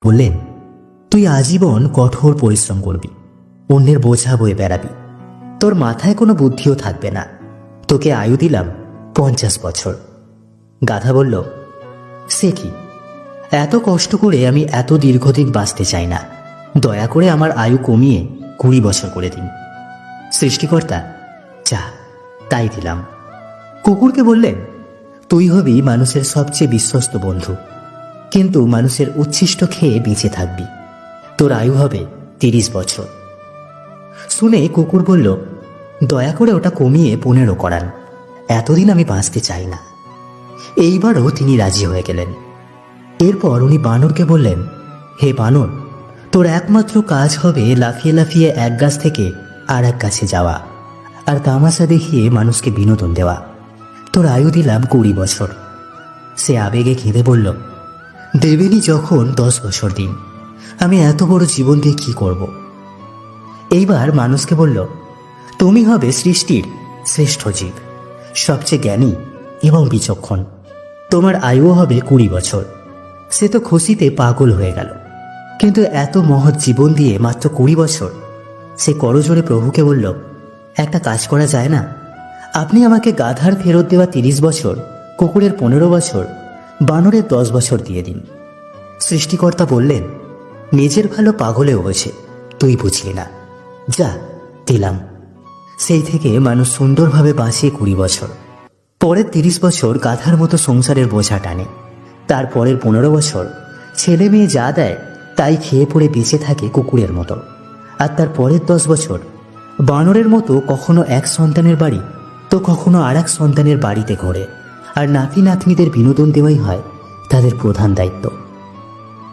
বললেন, তুই আজীবন কঠোর পরিশ্রম করবি, অন্যের বোঝা বয়ে বেড়াবি, তোর মাথায় কোনো বুদ্ধিও থাকবে না। তোকে আয়ু দিলাম 50 বছর। গাধা বলল, সে কি, এত কষ্ট করে আমি এত দীর্ঘদিন বাঁচতে চাই না, দয়া করে আমার আয়ু কমিয়ে 20 বছর করে দিন। সৃষ্টিকর্তা, যা তাই দিলাম। কুকুরকে বললেন, তুই হবি মানুষের সবচেয়ে বিশ্বস্ত বন্ধু, কিন্তু মানুষের উচ্ছিষ্ট খেয়ে বেঁচে থাকবি। তোর আয়ু হবে 30 বছর। শুনে কুকুর বলল, দয়া করে ওটা কমিয়ে 15 করান, এতদিন আমি বাঁচতে চাই না। এইবারও তিনি রাজি হয়ে গেলেন। এরপর উনি বানরকে বললেন, হে বানর, তোর একমাত্র কাজ হবে লাফিয়ে লাফিয়ে এক গাছ থেকে আর এক গাছে যাওয়া আর তামাশা দেখিয়ে মানুষকে বিনোদন দেওয়া। তোর আয়ু দিলাম 20 বছর। সে আবেগে ঘেঁদে বলল, দেবেনি যখন 10 বছর দিন, আমি এত বড় জীবন দিয়ে কি করব। এইবার মানুষকে বলল, তুমি হবে সৃষ্টির শ্রেষ্ঠ জীব, সবচেয়ে জ্ঞানী এবং বিচক্ষণ। তোমার আয়ু হবে 20 বছর। সে তো খুশিতে পাগল হয়ে গেল, কিন্তু এত মহৎ জীবন দিয়ে মাত্র 20 বছর। সে করজোড়ে প্রভুকে বলল, একটা কাজ করা যায় না? আপনি আমাকে গাধার ফেরত দেওয়া 30 বছর, কুকুরের 15 বছর, বানরের 10 বছর দিয়ে দিন। সৃষ্টিকর্তা বললেন, নিজের ভালো পাগলেও বোঝে, তুই বুঝলি না, যা দিলাম। সেই থেকে মানুষ সুন্দরভাবে বাঁচে 20 বছর। পরের 30 বছর গাধার মতো সংসারের বোঝা টানে। তারপরের 15 বছর ছেলে মেয়ে যা দেয় তাই খেয়ে পড়ে বেঁচে থাকে কুকুরের মতো। আর তার পরের 10 বছর বানরের মতো কখনো এক সন্তানের বাড়ি তো কখনো আর এক সন্তানের বাড়িতে ঘোরে। আর নাতি নাতনিদের বিনোদন দেওয়াই হয় তাদের প্রধান দায়িত্ব।